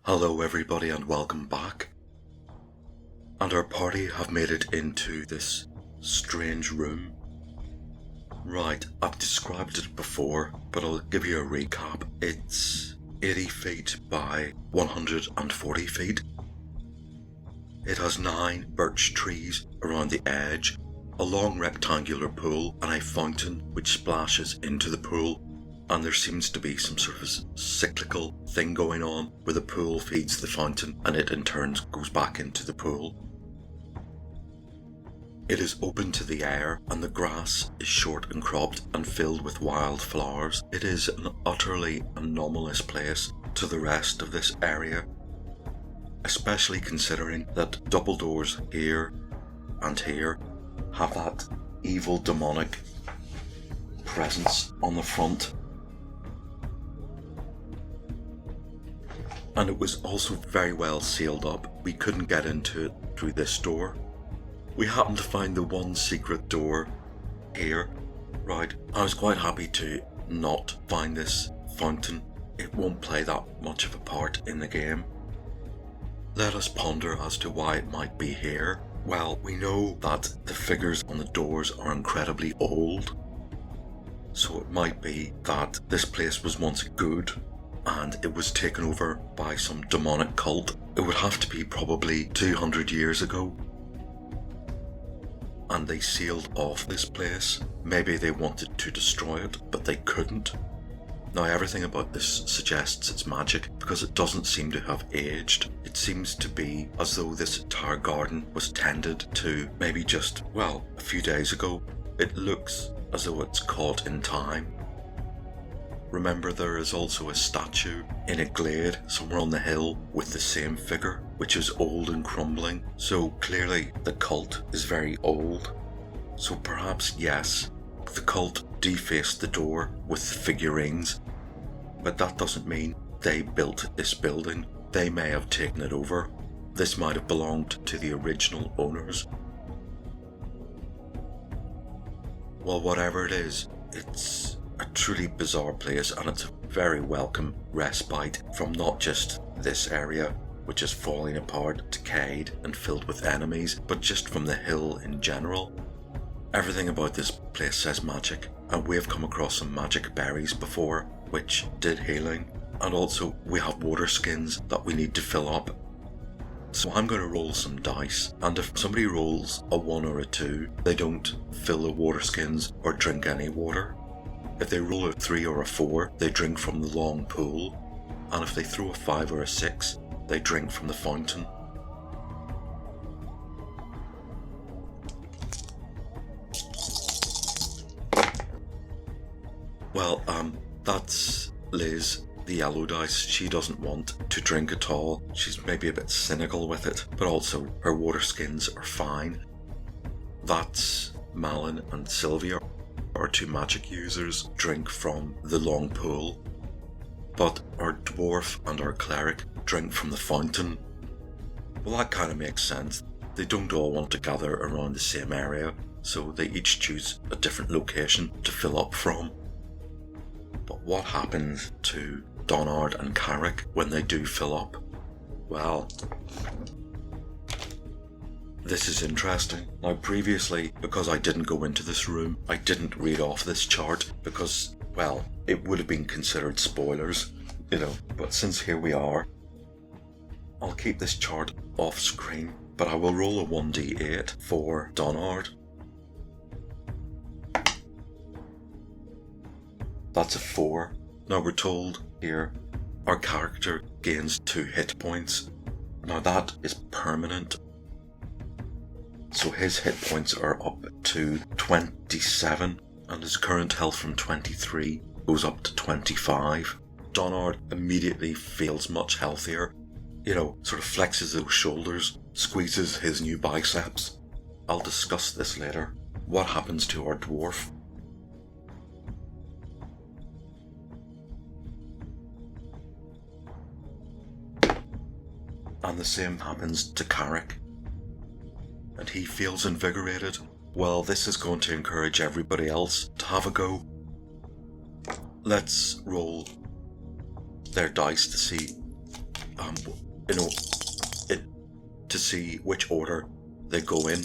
Hello everybody and welcome back. And our party have made it into this strange room. Right, I've described it before, but I'll give you a recap. It's 80 feet by 140 feet. It has 9 birch trees around the edge, a long rectangular pool and a fountain which splashes into the pool. And there seems to be some sort of cyclical thing going on where the pool feeds the fountain and it in turn goes back into the pool. It is open to the air and the grass is short and cropped and filled with wild flowers. It is an utterly anomalous place to the rest of this area, especially considering that double doors here and here have that evil demonic presence on the front. And it was also very well sealed up. We couldn't get into it through this door. We happened to find the one secret door here. Right, I was quite happy to not find this fountain. It won't play that much of a part in the game. Let us ponder as to why it might be here. Well, we know that the figures on the doors are incredibly old. So it might be that this place was once good and it was taken over by some demonic cult. It would have to be probably 200 years ago. And they sealed off this place. Maybe they wanted to destroy it, but they couldn't. Now everything about this suggests it's magic because it doesn't seem to have aged. It seems to be as though this entire garden was tended to maybe just, well, a few days ago. It looks as though it's caught in time. Remember, there is also a statue in a glade somewhere on the hill with the same figure, which is old and crumbling. So clearly the cult is very old. So perhaps, yes, the cult defaced the door with figurines, but that doesn't mean they built this building. They may have taken it over. This might have belonged to the original owners. Well, whatever it is, it's a truly bizarre place, and it's a very welcome respite from not just this area, which is falling apart, decayed and filled with enemies, but just from the hill in general. Everything about this place says magic, and we have come across some magic berries before, which did healing, and also we have water skins that we need to fill up. So I'm going to roll some dice, and if somebody rolls a 1 or a 2, they don't fill the water skins or drink any water. If they roll a 3 or a 4, they drink from the long pool, and if they throw a 5 or a 6, they drink from the fountain. Well, that's Liz, the yellow dice. She doesn't want to drink at all. She's maybe a bit cynical with it, but also her water skins are fine. That's Malin and Sylvia. Our 2 magic users drink from the long pool, but our dwarf and our cleric drink from the fountain. Well, that kind of makes sense. They don't all want to gather around the same area, so they each choose a different location to fill up from. But what happens to Donard and Carrick when they do fill up? Well, this is interesting. Now previously, because I didn't go into this room, I didn't read off this chart because, well, it would have been considered spoilers, but since here we are, I'll keep this chart off screen, but I will roll a 1d8 for Donard. That's a 4. Now we're told here our character gains 2 hit points. Now that is permanent. So his hit points are up to 27, and his current health from 23 goes up to 25. Donard immediately feels much healthier, sort of flexes those shoulders, squeezes his new biceps. I'll discuss this later. What happens to our dwarf? And the same happens to Carrick. And he feels invigorated. Well, this is going to encourage everybody else to have a go. Let's roll their dice to see you know, it, to see which order they go in.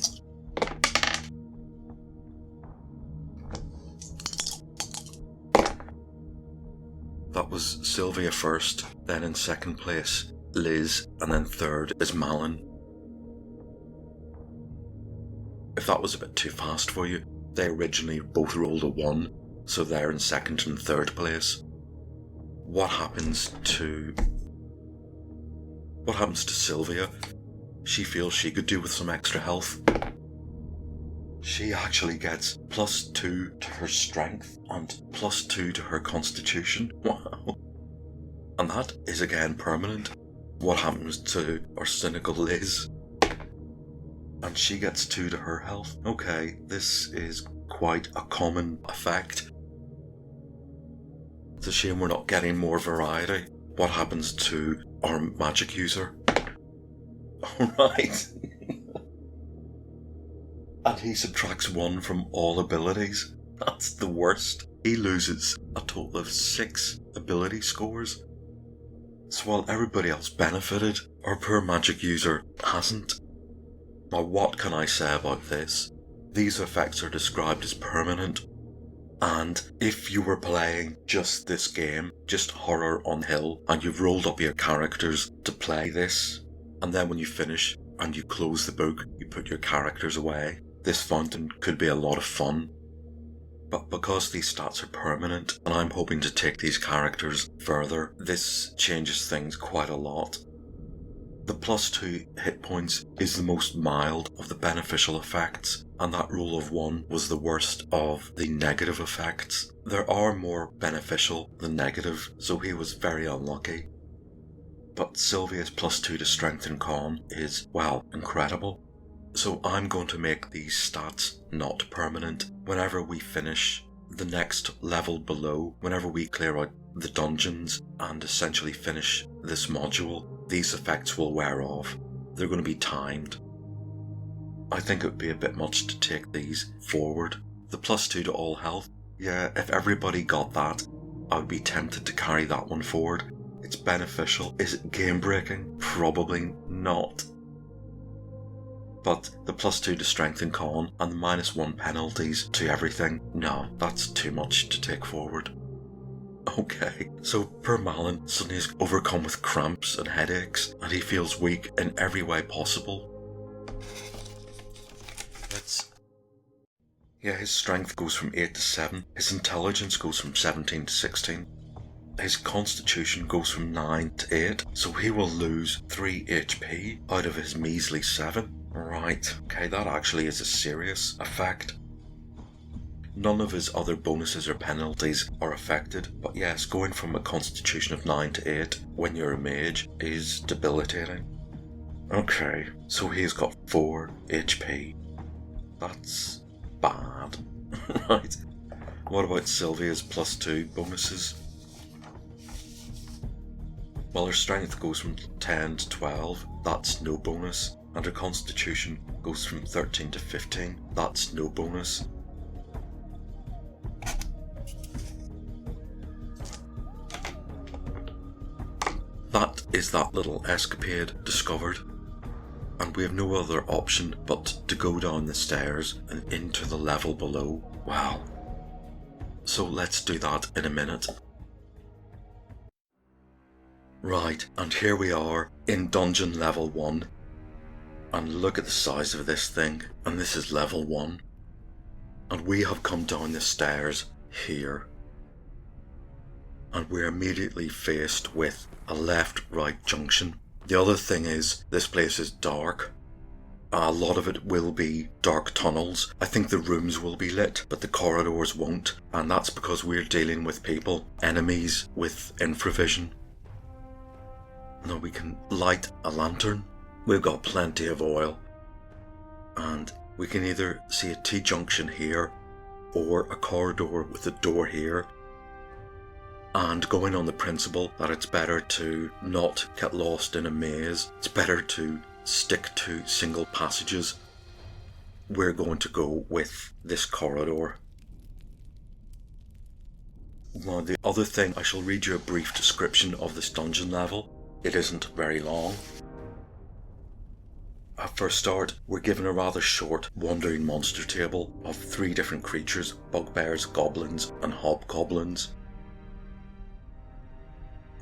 That was Sylvia first, then in second place Liz, and then third is Malin. If that was a bit too fast for you, they originally both rolled a 1, so they're in second and third place. What happens to Sylvia? She feels she could do with some extra health. She actually gets +2 to her strength and +2 to her constitution. Wow. And that is again permanent. What happens to our cynical Liz? And she gets 2 to her health. Okay, this is quite a common effect. It's a shame we're not getting more variety. What happens to our magic user? Alright. And he subtracts 1 from all abilities. That's the worst. He loses a total of 6 ability scores. So while everybody else benefited, our poor magic user hasn't. Now what can I say about this? These effects are described as permanent. And if you were playing just this game, just Horror on Hill, and you've rolled up your characters to play this, and then when you finish and you close the book, you put your characters away, this fountain could be a lot of fun. But because these stats are permanent, and I'm hoping to take these characters further, this changes things quite a lot. The +2 hit points is the most mild of the beneficial effects, and that roll of 1 was the worst of the negative effects. There are more beneficial than negative, so he was very unlucky. But Sylvia's +2 to strength and con is, well, incredible. So I'm going to make these stats not permanent. Whenever we finish the next level below, whenever we clear out the dungeons and essentially finish this module, these effects will wear off. They're going to be timed. I think it would be a bit much to take these forward. The +2 to all health, yeah, if everybody got that, I would be tempted to carry that one forward. It's beneficial. Is it game breaking? Probably not. But the +2 to strength and con and the -1 penalties to everything, no, that's too much to take forward. Okay, so poor Malin suddenly is overcome with cramps and headaches, and he feels weak in every way possible. His strength goes from 8 to 7, his intelligence goes from 17 to 16, his constitution goes from 9 to 8, so he will lose 3 HP out of his measly 7. Right, okay, that actually is a serious effect. None of his other bonuses or penalties are affected, but yes, going from a constitution of 9 to 8 when you're a mage is debilitating. Okay, so he's got 4 HP. That's bad. Right, what about Sylvia's +2 bonuses? Well, her strength goes from 10 to 12, that's no bonus, and her constitution goes from 13 to 15, that's no bonus. That is that little escapade discovered, and we have no other option but to go down the stairs and into the level below. Wow. So let's do that in a minute. Right, and here we are in dungeon level 1. And look at the size of this thing, and this is level 1. And we have come down the stairs here. And we're immediately faced with a left-right junction. The other thing is, this place is dark. A lot of it will be dark tunnels. I think the rooms will be lit, but the corridors won't. And that's because we're dealing with people, enemies with infravision. Now we can light a lantern. We've got plenty of oil. And we can either see a T-junction here, or a corridor with a door here. And going on the principle that it's better to not get lost in a maze, it's better to stick to single passages, we're going to go with this corridor. Now the other thing, I shall read you a brief description of this dungeon level. it isn't very long. For a start, we're given a rather short wandering monster table of 3 different creatures: bugbears, goblins and hobgoblins.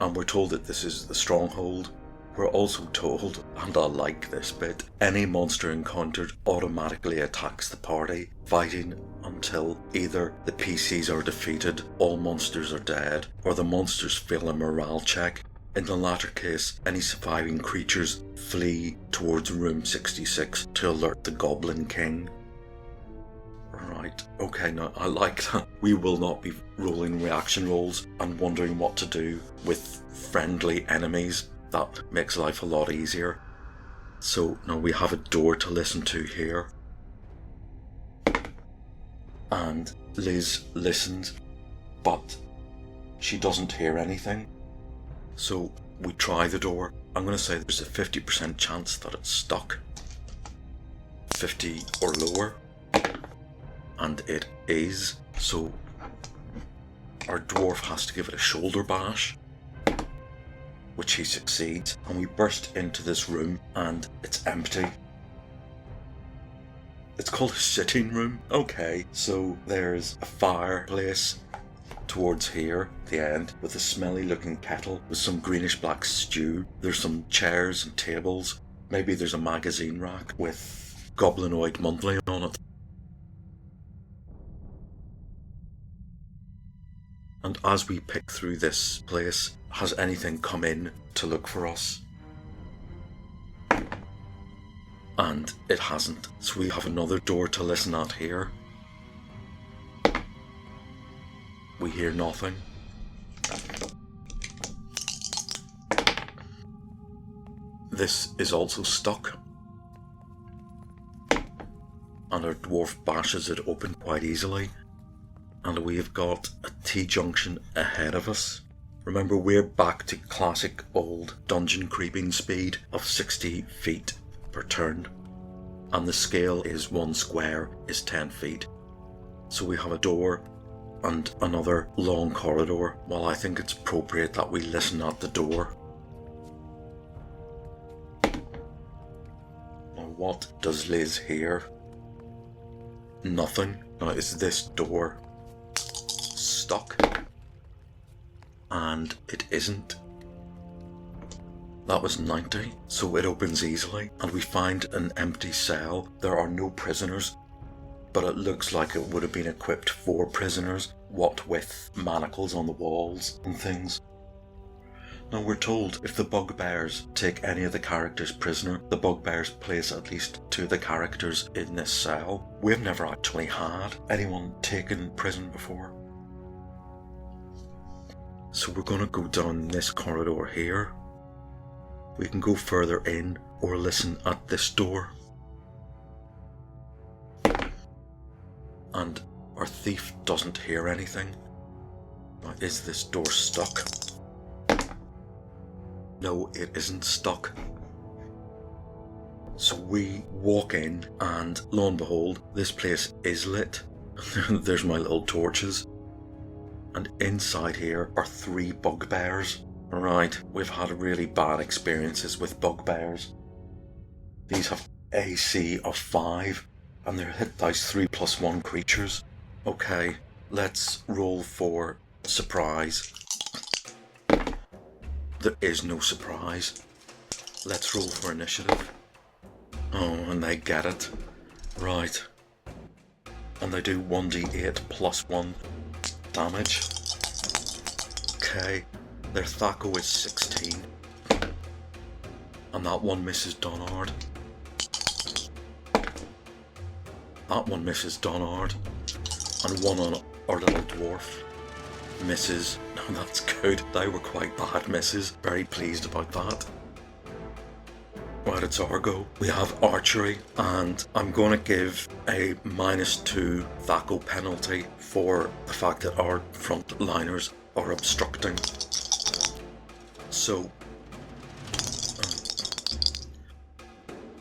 And we're told that this is the stronghold. We're also told, and I like this bit, any monster encountered automatically attacks the party, fighting until either the PCs are defeated, all monsters are dead, or the monsters fail a morale check. In the latter case, any surviving creatures flee towards room 66 to alert the Goblin King. Right, okay, now I like that. We will not be rolling reaction rolls and wondering what to do with friendly enemies. That makes life a lot easier. So now we have a door to listen to here. And Liz listens, but she doesn't hear anything. So we try the door. I'm going to say there's a 50% chance that it's stuck. 50 or lower. And it is. So our dwarf has to give it a shoulder bash, which he succeeds, and we burst into this room and it's empty. It's called a sitting room. Okay, so there's a fireplace towards here, the end, with a smelly looking kettle with some greenish black stew. There's some chairs and tables. Maybe there's a magazine rack with Goblinoid Monthly on it. And as we pick through this place, has anything come in to look for us? And it hasn't, so we have another door to listen at here. We hear nothing. This is also stuck. And our dwarf bashes it open quite easily. And we've got a T-junction ahead of us. Remember, we're back to classic old dungeon creeping speed of 60 feet per turn. And the scale is 1 square is 10 feet. So we have a door and another long corridor. Well, I think it's appropriate that we listen at the door. Now, what does Liz hear? Nothing. Now, is this door stuck? And it isn't. That was 90, so it opens easily, and we find an empty cell. There are no prisoners, but it looks like it would have been equipped for prisoners, what with manacles on the walls and things. Now we're told if the bugbears take any of the characters prisoner, the bugbears place at least 2 of the characters in this cell. We've never actually had anyone taken prison before. So we're going to go down this corridor here. We can go further in or listen at this door. And our thief doesn't hear anything. Now, is this door stuck? No, it isn't stuck. So we walk in and lo and behold, this place is lit. There's my little torches. And inside here are 3 bugbears. Right, we've had really bad experiences with bugbears. These have AC of 5 and they're hit dice 3+1 creatures. Okay, let's roll for surprise. There is no surprise. Let's roll for initiative. Oh, and they get it. Right. And they do 1d8 plus 1 damage. Okay. Their Thaco is 16. And that one misses Donard. That one misses Donard. And one on our little dwarf misses. No, that's good. They were quite bad misses. Very pleased about that. Right, it's our go. We have archery, and I'm going to give a -2 Thaco penalty for the fact that our front liners are obstructing. So,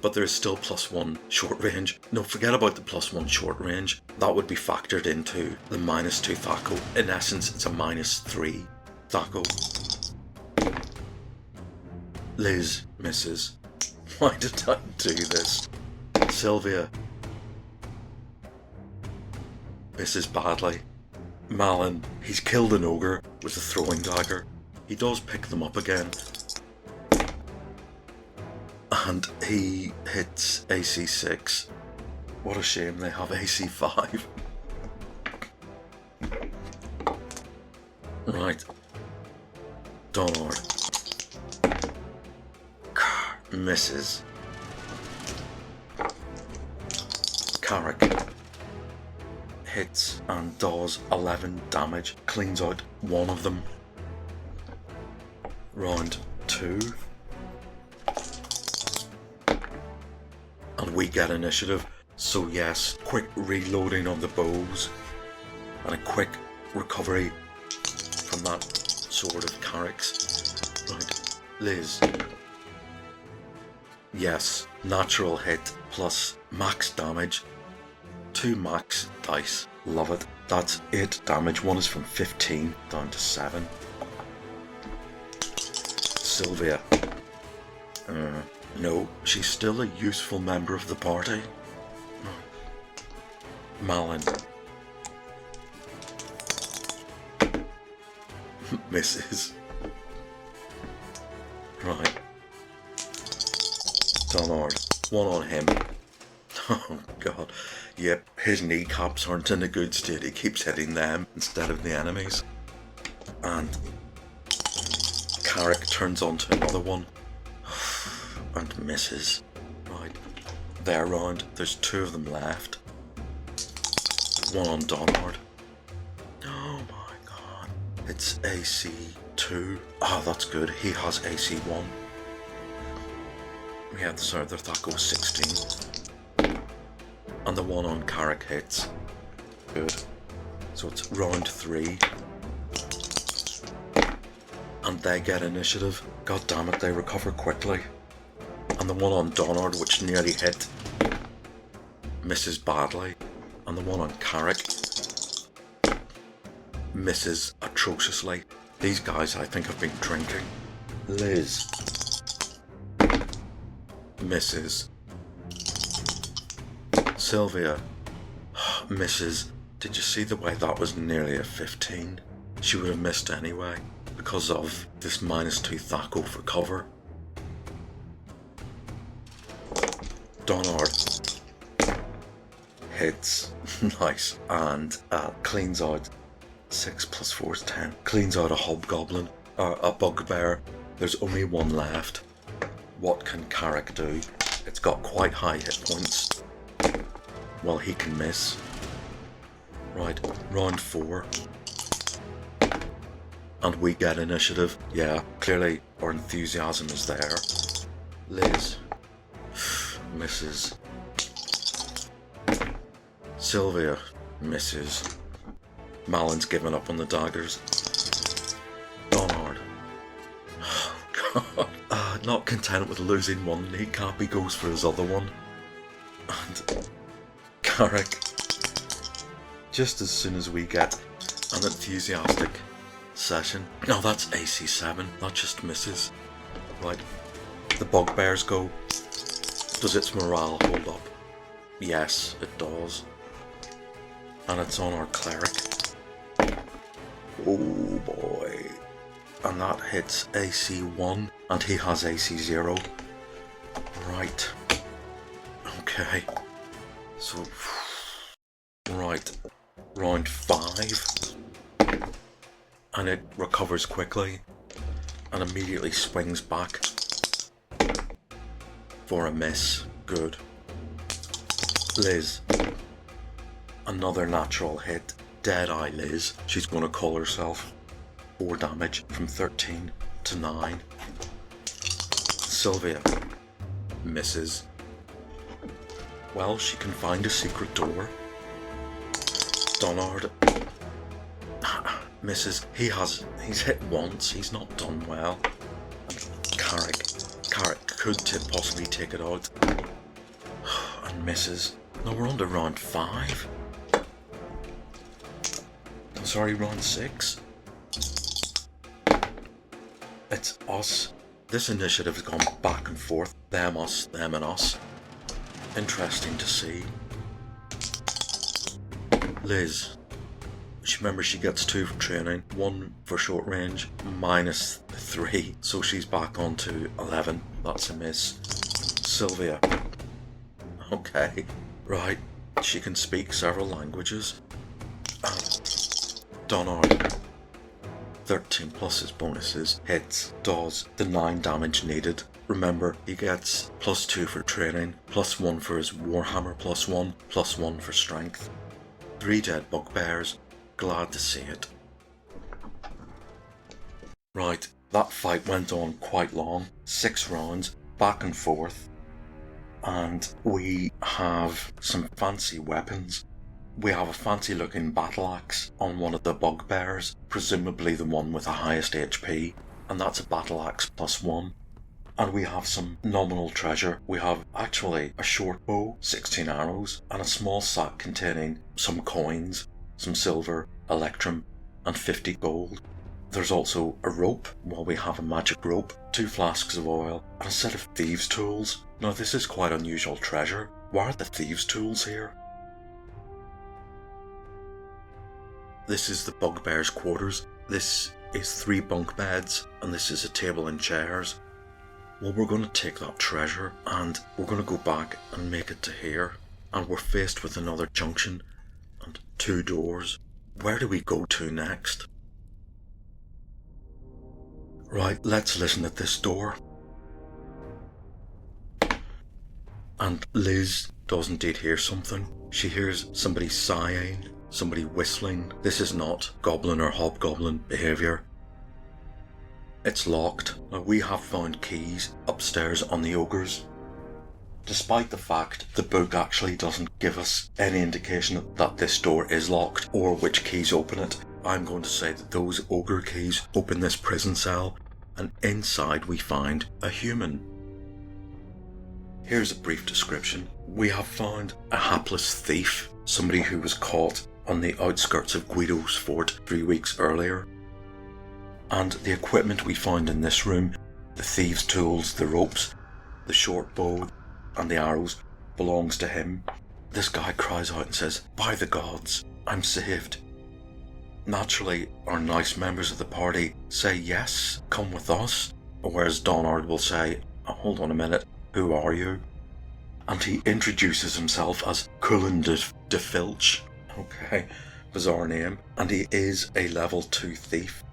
but there is still +1 short range. No, forget about the +1 short range. That would be factored into the -2 Thaco. In essence, it's a -3 Thaco. Liz misses. Why did I do this? Sylvia misses badly. Malin, he's killed an ogre with a throwing dagger. He does pick them up again. And he hits AC 6. What a shame they have AC 5. Right. Donard. Misses. Carrick hits and does 11 damage. Cleans out one of them. Round 2. And we get initiative. So yes, quick reloading on the bows. And a quick recovery from that sword of Carrick's. Right. Liz. Yes, natural hit plus max damage. 2 max dice. Love it. That's 8 damage. One is from 15 down to 7. Sylvia. No, she's still a useful member of the party. Malin. Misses. Right. Donard. One on him. Oh god. Yep, his kneecaps aren't in a good state. He keeps hitting them instead of the enemies. And Carrick turns onto another one. And misses. Right. They're round. There's 2 of them left. One on Donard. Oh my god. It's AC 2. Oh, that's good. He has AC 1. Yeah, so that goes 16. And the one on Carrick hits. Good. So it's round 3. And they get initiative. God damn it, they recover quickly. And the one on Donard, which nearly hit, misses badly. And the one on Carrick misses atrociously. These guys, I think, have been drinking. Liz misses. Sylvia misses. Did you see the way that was nearly a 15? She would have missed anyway because of this -2 Thaco for cover. Donard hits. Nice. And cleans out 6 plus 4 is 10. Cleans out a hobgoblin. A bugbear. There's only one left. What can Carrick do? It's got quite high hit points. Well, he can miss. Right, round 4. And we get initiative. Yeah, clearly our enthusiasm is there. Liz misses. Sylvia misses. Malin's given up on the daggers. Donard. Oh god. Not content with losing one kneecap, he goes for his other one. And Carrick. Just as soon as we get an enthusiastic session. No, that's AC 7. That just misses. Right. The bugbears go. Does its morale hold up? Yes, it does. And it's on our cleric. Oh boy. And that hits AC 1. And he has AC 0. Right. Okay. So. Right. Round 5. And it recovers quickly. And immediately swings back. For a miss. Good. Liz. Another natural hit. Deadeye Liz. She's going to call herself. 4 damage from 13 to 9. Sylvia. Misses. Well, she can find a secret door. Donard. Misses. He's hit once. He's not done well. Carrick could possibly take it out. And misses. No, we're on to round 5. I'm sorry, round 6. It's us. This initiative has gone back and forth. Them, us, them and us. Interesting to see. Liz. Remember, she gets 2 for training, 1 for short range, -3, so she's back on to 11. That's a miss. Sylvia. Okay, right. She can speak several languages. Donard. 13 plus his bonuses. Hits. Does the 9 damage needed. Remember, he gets +2 for training, +1 for his Warhammer +1, +1 for strength. 3 dead bugbears. Glad to see it. Right, that fight went on quite long. 6 rounds, back and forth. And we have some fancy weapons. We have a fancy looking battle axe on one of the bugbears, presumably the one with the highest HP, and that's a battle axe +1. And we have some nominal treasure. We have actually a short bow, 16 arrows, and a small sack containing some coins, some silver, electrum, and 50 gold. There's also a rope. Well, we have a magic rope, 2 flasks of oil, and a set of thieves' tools. Now, this is quite unusual treasure. Why are the thieves' tools here? This is the bugbear's quarters. This is 3 bunk beds, and this is a table and chairs. Well, we're going to take that treasure, and we're going to go back and make it to here. And we're faced with another junction, and 2 doors. Where do we go to next? Right, let's listen at this door. And Liz does indeed hear something. She hears somebody sighing, somebody whistling. This is not goblin or hobgoblin behaviour. It's locked. Now, we have found keys upstairs on the ogres. Despite the fact the book actually doesn't give us any indication that this door is locked or which keys open it, I'm going to say that those ogre keys open this prison cell, and inside we find a human. Here's a brief description. We have found a hapless thief, somebody who was caught on the outskirts of Guido's fort 3 weeks earlier. And the equipment we found in this room, the thieves' tools, the ropes, the short bow, and the arrows, belongs to him. This guy cries out and says, "By the gods, I'm saved." Naturally, our nice members of the party say, "Yes, come with us," whereas Donard will say, "Oh, hold on a minute, who are you?" And he introduces himself as Cullen de Filch. Okay, bizarre name. And he is a level 2 thief.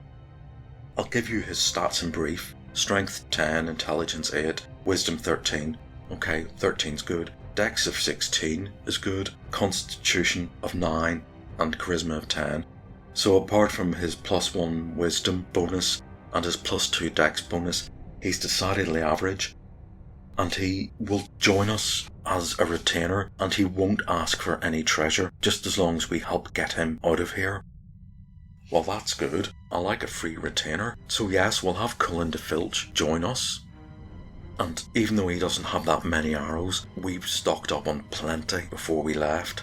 I'll give you his stats in brief. Strength 10, Intelligence 8, Wisdom 13. Okay, 13's good. Dex of 16 is good. Constitution of 9 and Charisma of 10. So apart from his +1 Wisdom bonus and his +2 Dex bonus, he's decidedly average. And he will join us as a retainer, and he won't ask for any treasure, just as long as we help get him out of here. Well, that's good. I like a free retainer. So yes, we'll have Cullen de Filch join us. And even though he doesn't have that many arrows, we've stocked up on plenty before we left.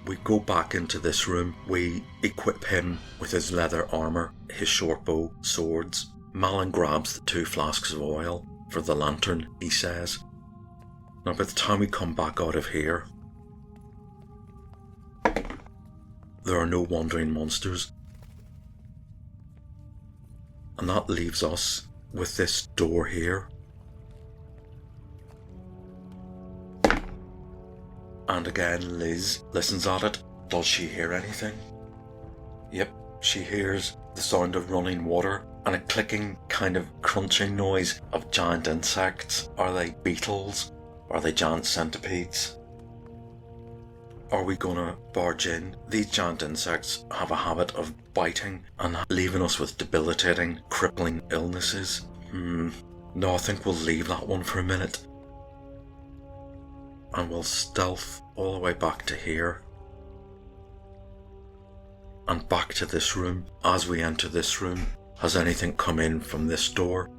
We go back into this room. We equip him with his leather armour, his short bow, swords. Malin grabs the 2 flasks of oil for the lantern, he says. Now by the time we come back out of here, there are no wandering monsters. And that leaves us with this door here. And again, Liz listens at it. Does she hear anything? Yep, she hears the sound of running water and a clicking kind of crunching noise of giant insects. Are they beetles? Are they giant centipedes? Are we gonna barge in? These giant insects have a habit of biting and leaving us with debilitating, crippling illnesses. No, I think we'll leave that one for a minute. And we'll stealth all the way back to here. And back to this room. As we enter this room, has anything come in from this door?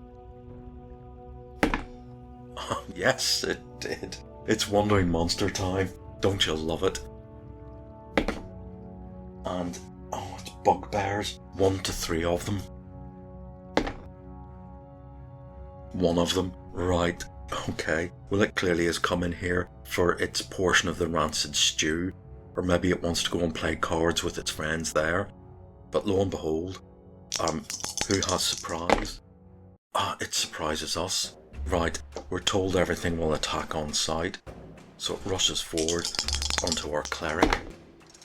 Yes, it did. It's wandering monster time. Don't you love it? And, oh, it's bugbears. 1 to 3 of them. one of them. Right, okay. Well, it clearly has come in here for its portion of the rancid stew. Or maybe it wants to go and play cards with its friends there. But lo and behold, who has surprise? It surprises us. Right, we're told everything will attack on sight. So it rushes forward onto our cleric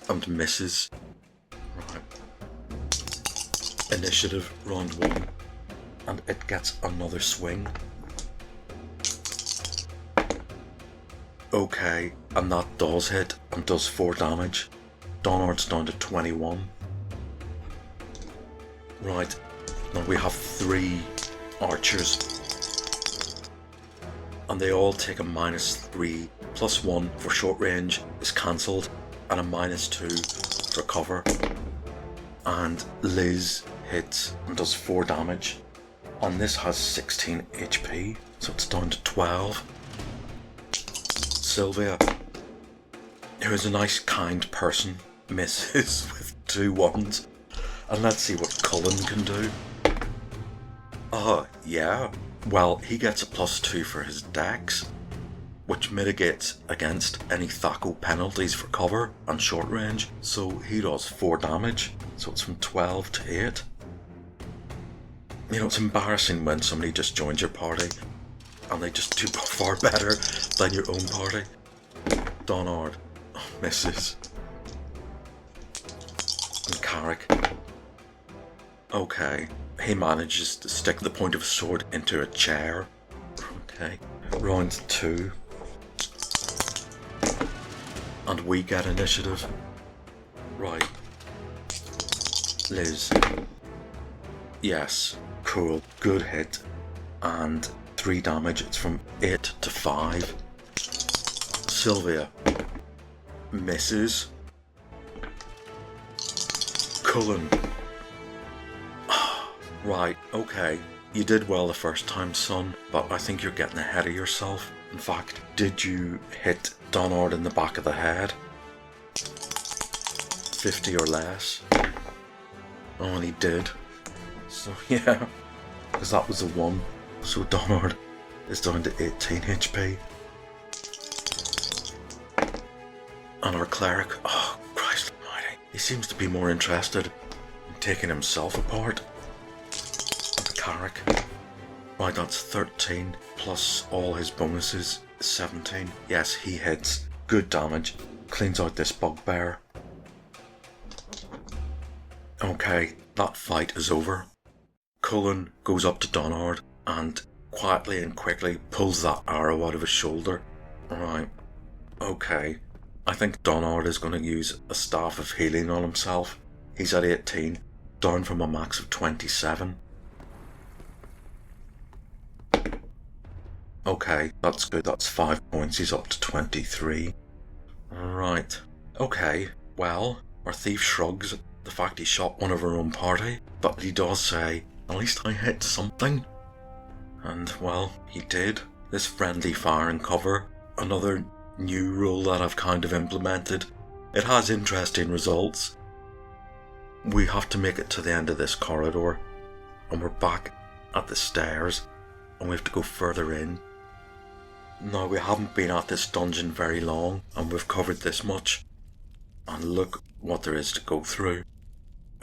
and misses. Right. Initiative, round 1. And it gets another swing. Okay, and that does hit and does 4 damage. Donard's down to 21. Right, now we have 3 archers. And they all take a -3, +1 for short range is cancelled, and a -2 for cover. And Liz hits and does 4 damage. And this has 16 HP, so it's down to 12. Sylvia, who is a nice, kind person, misses with 2 ones. And let's see what Cullen can do. Yeah. Well, he gets a +2 for his dex, which mitigates against any Thaco penalties for cover and short range. So he does 4 damage, so it's from 12 to 8. You know, it's embarrassing when somebody just joins your party and they just do far better than your own party. Donard misses. And Carrick. Okay, he manages to stick the point of his sword into a chair. Okay, round 2. And we get initiative. Right. Liz. Yes, cool, good hit. And 3 damage, it's from 8 to 5. Sylvia. Misses. Cullen. Right, okay. You did well the first time, son, but I think you're getting ahead of yourself. In fact, did you hit Donard in the back of the head? 50 or less? Oh, and he did. So, yeah, because that was a 1. So Donard is down to 18 HP. And our cleric, oh, Christ almighty, he seems to be more interested in taking himself apart. Carrick. Right, that's 13 plus all his bonuses, 17. Yes, he hits. Good damage. Cleans out this bugbear. Okay, that fight is over. Cullen goes up to Donard and quietly and quickly pulls that arrow out of his shoulder. Right, okay. I think Donard is going to use a staff of healing on himself. He's at 18, down from a max of 27. Okay, that's good, that's 5 points, he's up to 23. Right, okay, well, our thief shrugs at the fact he shot one of our own party, but he does say, at least I hit something. And, well, he did. This friendly fire and cover, another new rule that I've kind of implemented. It has interesting results. We have to make it to the end of this corridor, and we're back at the stairs, and we have to go further in. Now, we haven't been at this dungeon very long, and we've covered this much. And look what there is to go through.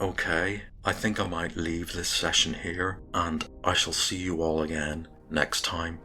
Okay, I think I might leave this session here, and I shall see you all again next time.